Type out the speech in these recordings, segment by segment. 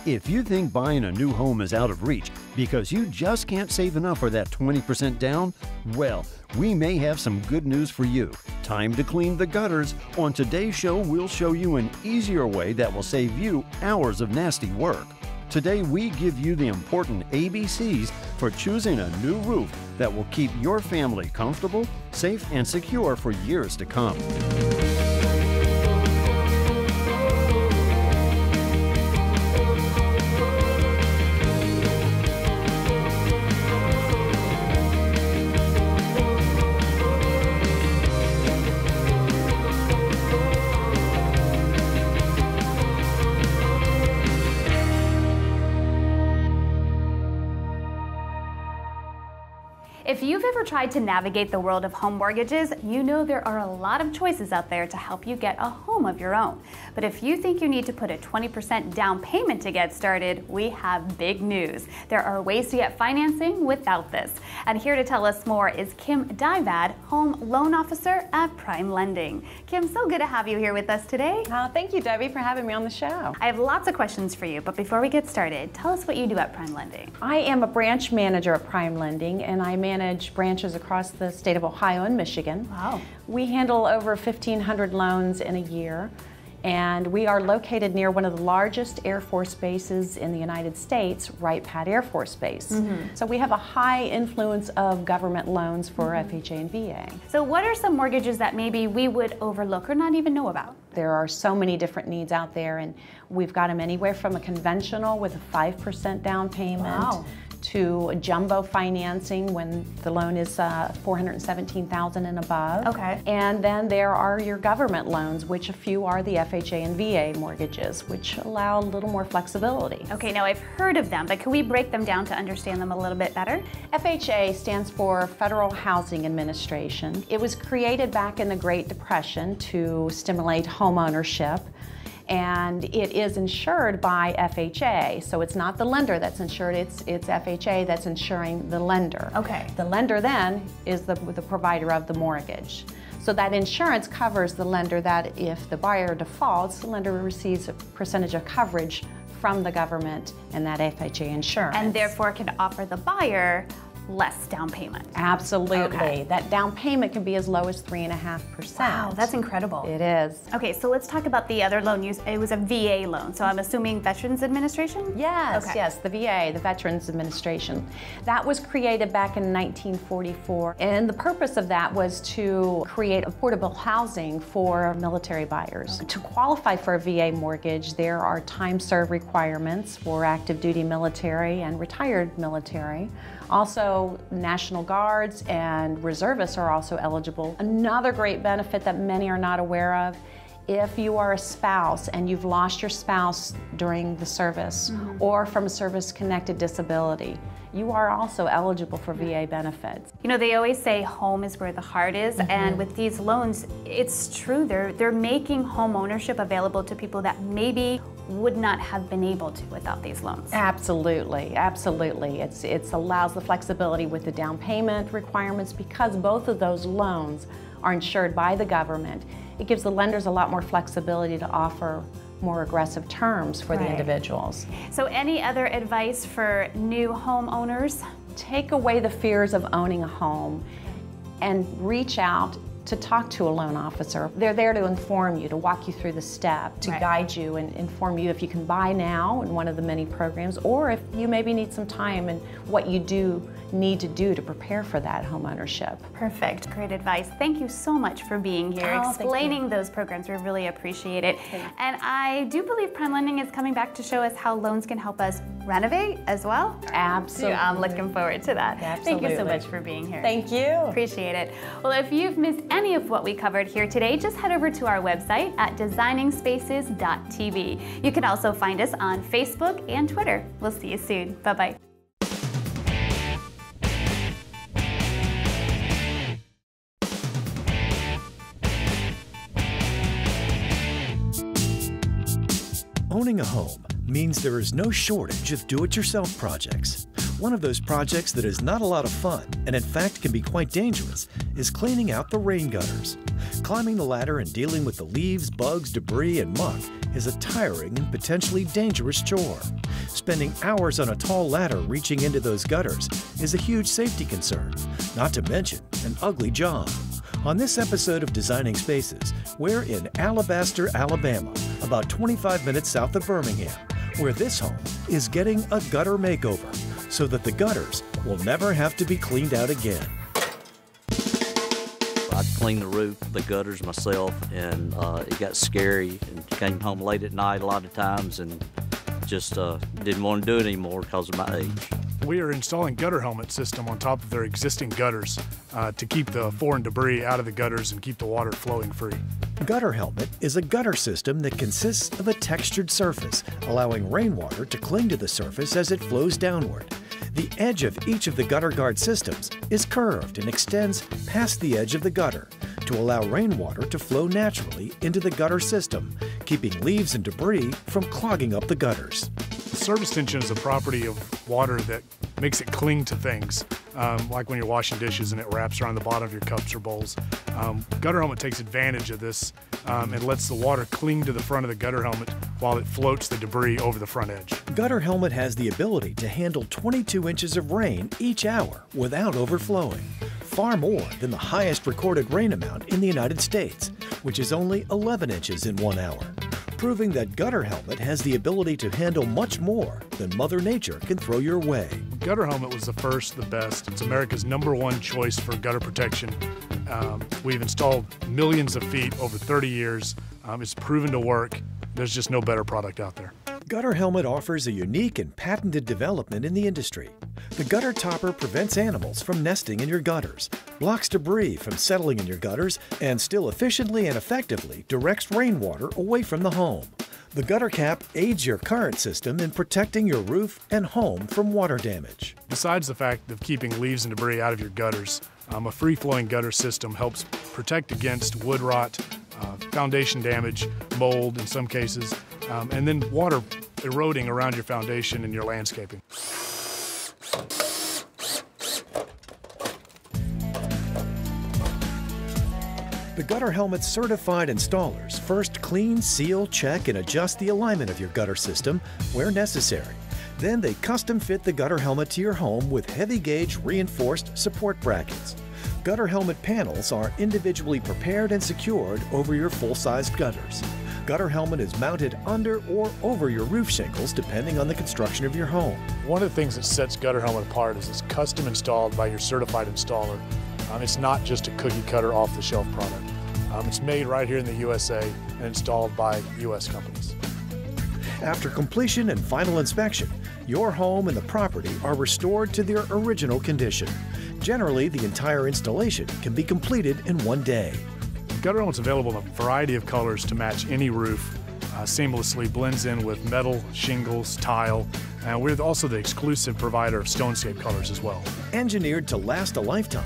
If you think buying a new home is out of reach because you just can't save enough for that 20% down, well, we may have some good news for you. Time to clean the gutters. On today's show, we'll show you an easier way that will save you hours of nasty work. Today, we give you the important ABCs for choosing a new roof that will keep your family comfortable, safe, and secure for years to come. If you've ever tried to navigate the world of home mortgages, you know there are a lot of choices out there to help you get a home of your own. But if you think you need to put a 20% down payment to get started, we have big news. There are ways to get financing without this. And here to tell us more is Kim Divad, Home Loan Officer at PrimeLending. Kim, so good to have you here with us today. Thank you, Debbie, for having me on the show. I have lots of questions for you, but before we get started, tell us what you do at PrimeLending. I am a branch manager at PrimeLending, and I manage branches across the state of Ohio and Michigan. Wow. We handle over 1,500 loans in a year, and we are located near one of the largest Air Force bases in the United States, Wright-Patt Air Force Base. So we have a high influence of government loans for FHA and VA. So what are some mortgages that maybe we would overlook or not even know about? There are so many different needs out there, and we've got them anywhere from a conventional with a 5% down payment to jumbo financing when the loan is $417,000 and above. Okay. And then there are your government loans, which a few are the FHA and VA mortgages, which allow a little more flexibility. Okay, now I've heard of them, but can we break them down to understand them a little bit better? FHA stands for Federal Housing Administration. It was created back in the Great Depression to stimulate home ownership, and it is insured by FHA. So it's not the lender that's insured, it's FHA that's insuring the lender. Okay. The lender then is the provider of the mortgage. So that insurance covers the lender, that if the buyer defaults, the lender receives a percentage of coverage from the government and that FHA insurance. And therefore can offer the buyer less down payment. Absolutely. Okay. That down payment can be as low as 3.5%. Wow, that's incredible. It is. Okay, so let's talk about the other loan. It was a VA loan, so I'm assuming Veterans Administration? Yes, Okay. yes, the VA, the Veterans Administration. That was created back in 1944, and the purpose of that was to create affordable housing for military buyers. To qualify for a VA mortgage, there are time-served requirements for active duty military and retired military. Also, National Guards and reservists are also eligible. Another great benefit that many are not aware of, if you are a spouse and you've lost your spouse during the service or from a service-connected disability, you are also eligible for VA benefits. You know, they always say home is where the heart is, and with these loans, it's true. They're making home ownership available to people that maybe would not have been able to without these loans. Absolutely, absolutely. It allows the flexibility with the down payment requirements because both of those loans are insured by the government. It gives the lenders a lot more flexibility to offer more aggressive terms for the individuals. So any other advice for new homeowners? Take away the fears of owning a home and reach out to talk to a loan officer. They're there to inform you, to walk you through the step, to guide you and inform you if you can buy now in one of the many programs, or if you maybe need some time and what you do need to do to prepare for that home ownership. Perfect, great advice. Thank you so much for being here, explaining those programs. We really appreciate it. And I do believe PrimeLending is coming back to show us how loans can help us renovate as well. Absolutely. I'm looking forward to that. Absolutely. Thank you so much for being here. Thank you. Appreciate it. Well, if you've missed any of what we covered here today, just head over to our website at designingspaces.tv. You can also find us on Facebook and Twitter. We'll see you soon. Bye-bye. Owning a home means there is no shortage of do-it-yourself projects. One of those projects that is not a lot of fun, and in fact can be quite dangerous, is cleaning out the rain gutters. Climbing the ladder and dealing with the leaves, bugs, debris, and muck is a tiring and potentially dangerous chore. Spending hours on a tall ladder reaching into those gutters is a huge safety concern, not to mention an ugly job. On this episode of Designing Spaces, we're in Alabaster, Alabama, about 25 minutes south of Birmingham, where this home is getting a gutter makeover so that the gutters will never have to be cleaned out again. I cleaned the roof, the gutters myself, and it got scary and came home late at night a lot of times and just didn't want to do it anymore because of my age. We are installing gutter helmet system on top of their existing gutters to keep the foreign debris out of the gutters and keep the water flowing free. Gutter helmet is a gutter system that consists of a textured surface, allowing rainwater to cling to the surface as it flows downward. The edge of each of the gutter guard systems is curved and extends past the edge of the gutter to allow rainwater to flow naturally into the gutter system, keeping leaves and debris from clogging up the gutters. Surface tension is a property of water that makes it cling to things, like when you're washing dishes and it wraps around the bottom of your cups or bowls. Gutter helmet takes advantage of this and lets the water cling to the front of the gutter helmet while it floats the debris over the front edge. Gutter helmet has the ability to handle 22 inches of rain each hour without overflowing, far more than the highest recorded rain amount in the United States, which is only 11 inches in 1 hour, proving that gutter helmet has the ability to handle much more than Mother Nature can throw your way. Gutter helmet was the first, the best. It's America's #1 choice for gutter protection. We've installed millions of feet over 30 years. It's proven to work. There's just no better product out there. Gutter helmet offers a unique and patented development in the industry. The gutter topper prevents animals from nesting in your gutters, blocks debris from settling in your gutters, and still efficiently and effectively directs rainwater away from the home. The gutter cap aids your current system in protecting your roof and home from water damage. Besides the fact of keeping leaves and debris out of your gutters, a free-flowing gutter system helps protect against wood rot, foundation damage, mold in some cases, and then water eroding around your foundation and your landscaping. The Gutter Helmet certified installers first clean, seal, check, and adjust the alignment of your gutter system where necessary. Then they custom fit the gutter helmet to your home with heavy gauge reinforced support brackets. Gutter helmet panels are individually prepared and secured over your full-sized gutters. Gutter helmet is mounted under or over your roof shingles depending on the construction of your home. One of the things that sets gutter helmet apart is it's custom installed by your certified installer. It's not just a cookie cutter off-the-shelf product. It's made right here in the USA and installed by US companies. After completion and final inspection, your home and the property are restored to their original condition. Generally, the entire installation can be completed in 1 day. Gutter helmet's available in a variety of colors to match any roof. Seamlessly blends in with metal, shingles, tile, and we're also the exclusive provider of Stonescape colors as well. Engineered to last a lifetime,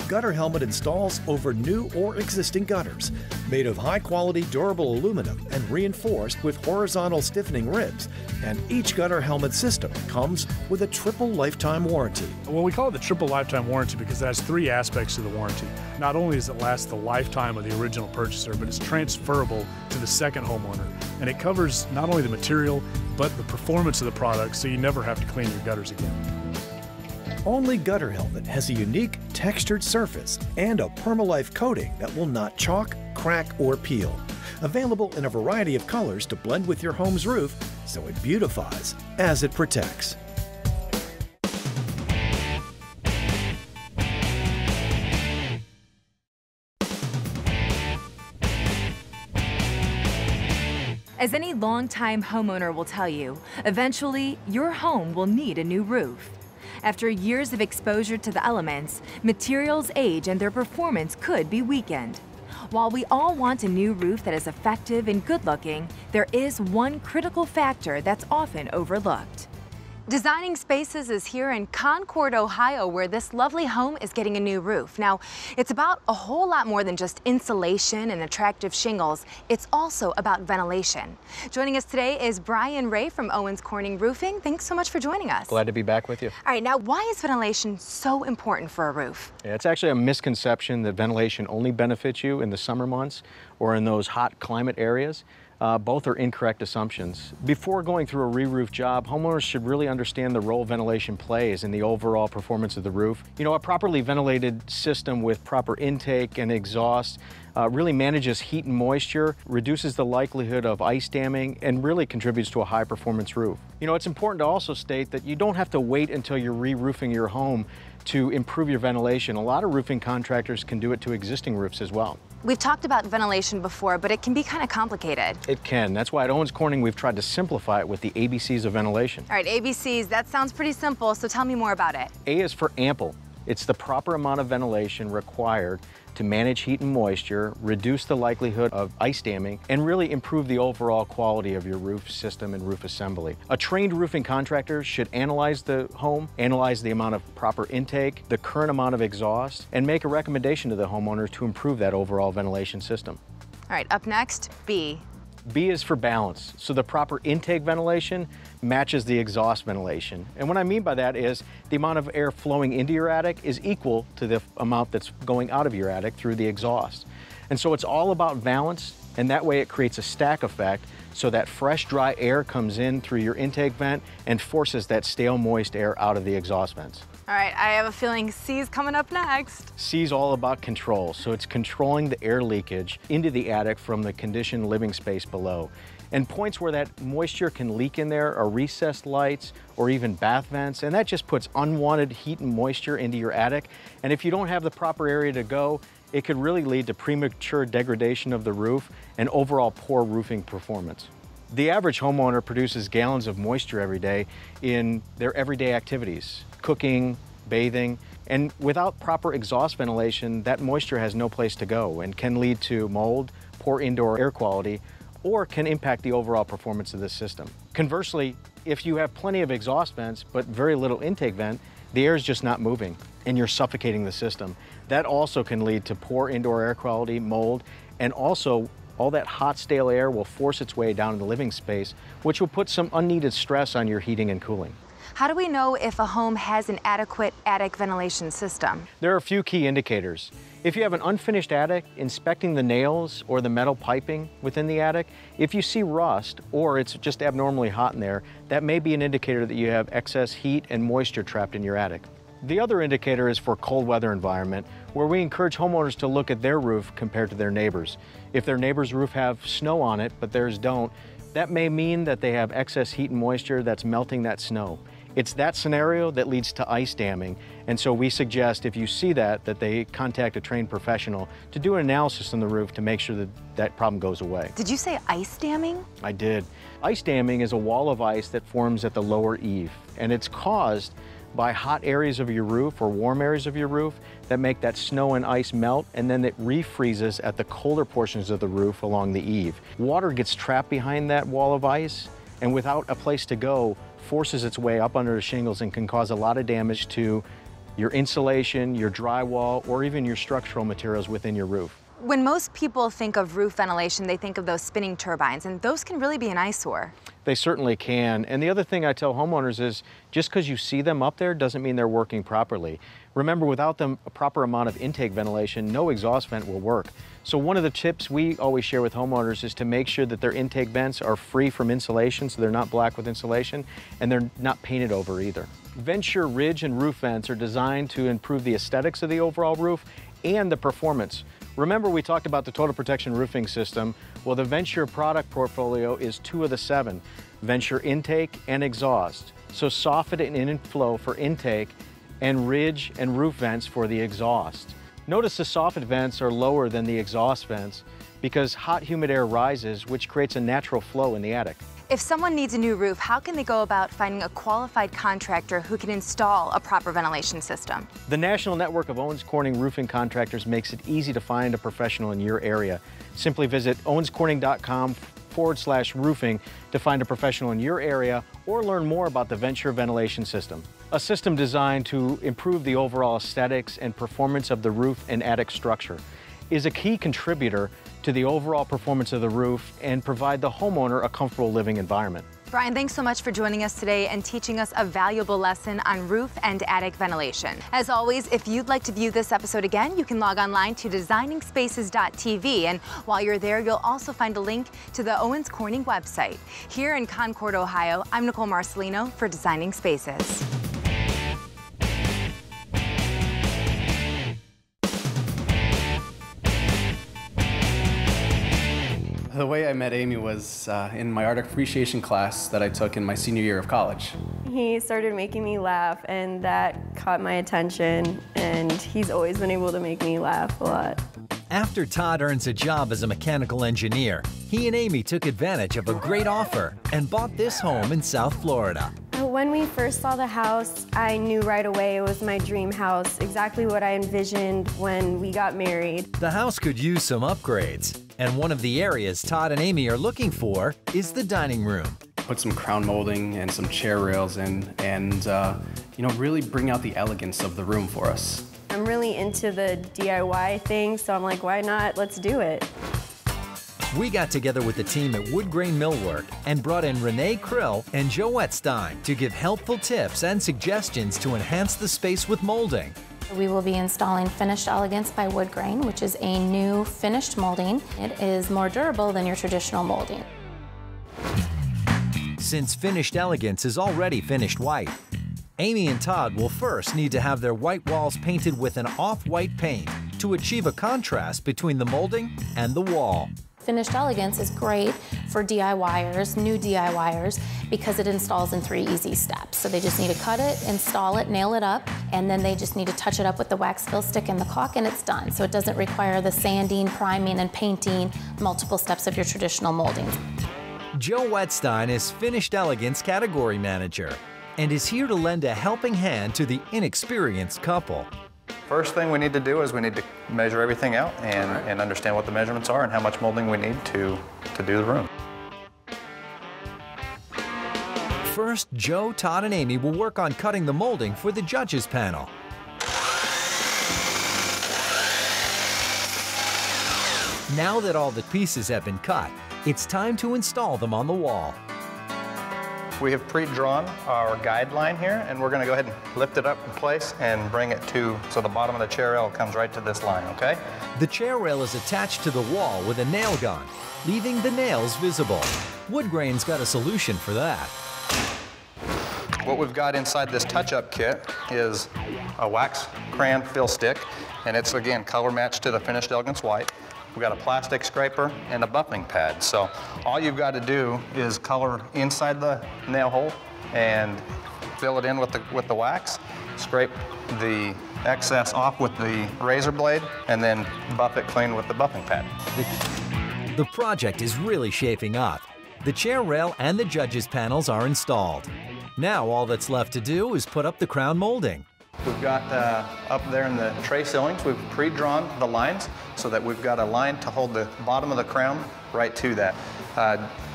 Gutter Helmet installs over new or existing gutters, made of high-quality durable aluminum and reinforced with horizontal stiffening ribs, and each Gutter Helmet system comes with a triple lifetime warranty. Well, we call it the triple lifetime warranty because it has 3 aspects to the warranty. Not only does it last the lifetime of the original purchaser, but it's transferable to the second homeowner, and it covers not only the material, but the performance of the product, so you never have to clean your gutters again. Only Gutter Helmet has a unique textured surface and a Permalife coating that will not chalk, crack, or peel. Available in a variety of colors to blend with your home's roof, so it beautifies as it protects. As any longtime homeowner will tell you, eventually your home will need a new roof. After years of exposure to the elements, materials age and their performance could be weakened. While we all want a new roof that is effective and good-looking, there is one critical factor that's often overlooked. Designing Spaces is here in Concord, Ohio, where this lovely home is getting a new roof. Now, it's about a whole lot more than just insulation and attractive shingles. It's also about ventilation. Joining us today is Brian Ray from Owens Corning Roofing. Thanks so much for joining us. Glad to be back with you. All right, now why is ventilation so important for a roof? Yeah, it's actually a misconception that ventilation only benefits you in the summer months or in those hot climate areas. Both are incorrect assumptions. Before going through a re-roof job, homeowners should really understand the role ventilation plays in the overall performance of the roof. You know, a properly ventilated system with proper intake and exhaust really manages heat and moisture, reduces the likelihood of ice damming, and really contributes to a high-performance roof. You know, it's important to also state that you don't have to wait until you're re-roofing your home to improve your ventilation. A lot of roofing contractors can do it to existing roofs as well. We've talked about ventilation before, but it can be kind of complicated. It can. That's why at Owens Corning we've tried to simplify it with the ABCs of ventilation. All right, ABCs, that sounds pretty simple, so tell me more about it. A is for ample. It's the proper amount of ventilation required to manage heat and moisture, reduce the likelihood of ice damming, and really improve the overall quality of your roof system and roof assembly. A trained roofing contractor should analyze the home, analyze the amount of proper intake, the current amount of exhaust, and make a recommendation to the homeowner to improve that overall ventilation system. All right, up next, B. B is for balance. So the proper intake ventilation matches the exhaust ventilation. And what I mean by that is the amount of air flowing into your attic is equal to the amount that's going out of your attic through the exhaust. And so it's all about balance, and that way it creates a stack effect so that fresh, dry air comes in through your intake vent and forces that stale, moist air out of the exhaust vents. All right, I have a feeling C's coming up next. C is all about control. So it's controlling the air leakage into the attic from the conditioned living space below. And points where that moisture can leak in there are recessed lights or even bath vents, and that just puts unwanted heat and moisture into your attic. And if you don't have the proper area to go, it could really lead to premature degradation of the roof and overall poor roofing performance. The average homeowner produces gallons of moisture every day in their everyday activities, cooking, bathing, and without proper exhaust ventilation, that moisture has no place to go and can lead to mold, poor indoor air quality, or can impact the overall performance of the system. Conversely, if you have plenty of exhaust vents but very little intake vent, the air is just not moving and you're suffocating the system. That also can lead to poor indoor air quality, mold, and also all that hot, stale air will force its way down in the living space, which will put some unneeded stress on your heating and cooling. How do we know if a home has an adequate attic ventilation system? There are a few key indicators. If you have an unfinished attic, inspecting the nails or the metal piping within the attic, if you see rust or it's just abnormally hot in there, that may be an indicator that you have excess heat and moisture trapped in your attic. The other indicator is for cold weather environment, where we encourage homeowners to look at their roof compared to their neighbors. If their neighbor's roof have snow on it, but theirs don't, that may mean that they have excess heat and moisture that's melting that snow. It's that scenario that leads to ice damming, and so we suggest if you see that they contact a trained professional to do an analysis on the roof to make sure that that problem goes away. Did you say ice damming? I did. Ice damming is a wall of ice that forms at the lower eave, and it's caused by hot areas of your roof or warm areas of your roof that make that snow and ice melt, and then it refreezes at the colder portions of the roof along the eave. Water gets trapped behind that wall of ice, and without a place to go, forces its way up under the shingles and can cause a lot of damage to your insulation, your drywall, or even your structural materials within your roof. When most people think of roof ventilation, they think of those spinning turbines, and those can really be an eyesore. They certainly can. And the other thing I tell homeowners is just because you see them up there doesn't mean they're working properly. Remember, without them a proper amount of intake ventilation, no exhaust vent will work. So one of the tips we always share with homeowners is to make sure that their intake vents are free from insulation, so they're not black with insulation, and they're not painted over either. Venture ridge and roof vents are designed to improve the aesthetics of the overall roof and the performance. Remember, we talked about the total protection roofing system. Well, the Venture product portfolio is 2 of the 7, Venture intake and exhaust. So soffit and inflow for intake and ridge and roof vents for the exhaust. Notice the soffit vents are lower than the exhaust vents because hot, humid air rises, which creates a natural flow in the attic. If someone needs a new roof, how can they go about finding a qualified contractor who can install a proper ventilation system? The national network of Owens Corning Roofing contractors makes it easy to find a professional in your area. Simply visit owenscorning.com/roofing to find a professional in your area or learn more about the Venture ventilation system. A system designed to improve the overall aesthetics and performance of the roof and attic structure is a key contributor to the overall performance of the roof and provide the homeowner a comfortable living environment. Brian, thanks so much for joining us today and teaching us a valuable lesson on roof and attic ventilation. As always, if you'd like to view this episode again, you can log online to designingspaces.tv. And while you're there, you'll also find a link to the Owens Corning website. Here in Concord, Ohio, I'm Nicole Marcelino for Designing Spaces. The way I met Amy was in my art appreciation class that I took in my senior year of college. He started making me laugh, and that caught my attention, and he's always been able to make me laugh a lot. After Todd earns a job as a mechanical engineer, he and Amy took advantage of a great offer and bought this home in South Florida. When we first saw the house, I knew right away it was my dream house, exactly what I envisioned when we got married. The house could use some upgrades, and one of the areas Todd and Amy are looking for is the dining room. Put some crown molding and some chair rails in and really bring out the elegance of the room for us. I'm really into the DIY thing, so I'm like, why not? Let's do it. We got together with the team at Wood Grain Millwork and brought in Renee Krill and Joe Wettstein to give helpful tips and suggestions to enhance the space with molding. We will be installing Finished Elegance by Wood Grain, which is a new finished molding. It is more durable than your traditional molding. Since Finished Elegance is already finished white, Amy and Todd will first need to have their white walls painted with an off-white paint to achieve a contrast between the molding and the wall. Finished Elegance is great for DIYers, new DIYers, because it installs in 3 easy steps. So they just need to cut it, install it, nail it up, and then they just need to touch it up with the wax fill stick and the caulk, and it's done. So it doesn't require the sanding, priming, and painting, multiple steps of your traditional moldings. Joe Wettstein is Finished Elegance Category Manager and is here to lend a helping hand to the inexperienced couple. First thing we need to do is we need to measure everything out and understand what the measurements are and how much molding we need to do the room. First, Joe, Todd, and Amy will work on cutting the molding for the judges panel. Now that all the pieces have been cut, it's time to install them on the wall. We have pre-drawn our guideline here, and we're going to go ahead and lift it up in place and bring it so the bottom of the chair rail comes right to this line, okay? The chair rail is attached to the wall with a nail gun, leaving the nails visible. Wood Grain's got a solution for that. What we've got inside this touch-up kit is a wax crayon fill stick, and it's, again, color matched to the Finished Elegance white. We've got a plastic scraper and a buffing pad. So all you've got to do is color inside the nail hole and fill it in with the wax, scrape the excess off with the razor blade, and then buff it clean with the buffing pad. The project is really shaping up. The chair rail and the judges panels are installed. Now all that's left to do is put up the crown molding. We've got up there in the tray ceilings, we've pre-drawn the lines so that we've got a line to hold the bottom of the crown right to that.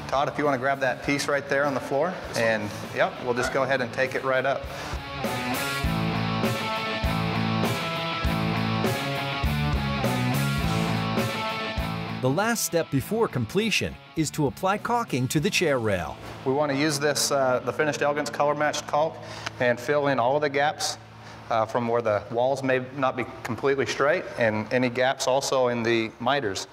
Todd, if you want to grab that piece right there on the floor, and yep, we'll just go ahead and take it right up. The last step before completion is to apply caulking to the chair rail. We want to use this, the Finished Elegance color matched caulk, and fill in all of the gaps from where the walls may not be completely straight, and any gaps also in the miters.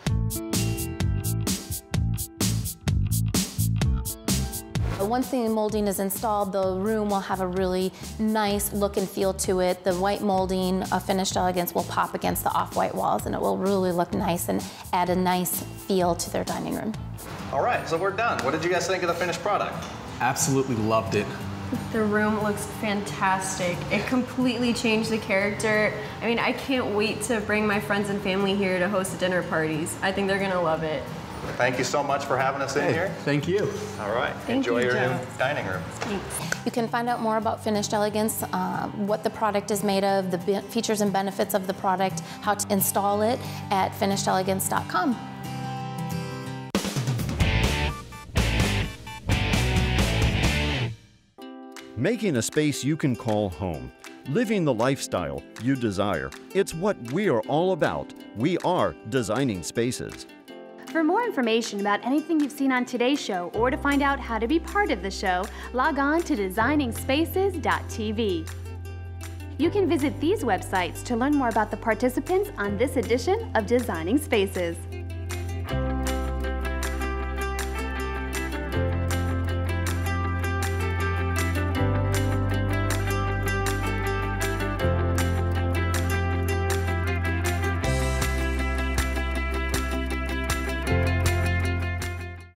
Once the molding is installed, the room will have a really nice look and feel to it. The white molding of Finished Elegance will pop against the off-white walls, and it will really look nice and add a nice feel to their dining room. All right, so we're done. What did you guys think of the finished product? Absolutely loved it. The room looks fantastic. It completely changed the character. I mean, I can't wait to bring my friends and family here to host dinner parties. I think they're gonna love it. Thank you so much for having us in here. Thank you. All right, Thank enjoy you, your Joe. new dining room. Thanks. You can find out more about Finished Elegance, what the product is made of, the features and benefits of the product, how to install it at finishedelegance.com. Making a space you can call home. Living the lifestyle you desire. It's what we are all about. We are Designing Spaces. For more information about anything you've seen on today's show or to find out how to be part of the show, log on to designingspaces.tv. You can visit these websites to learn more about the participants on this edition of Designing Spaces.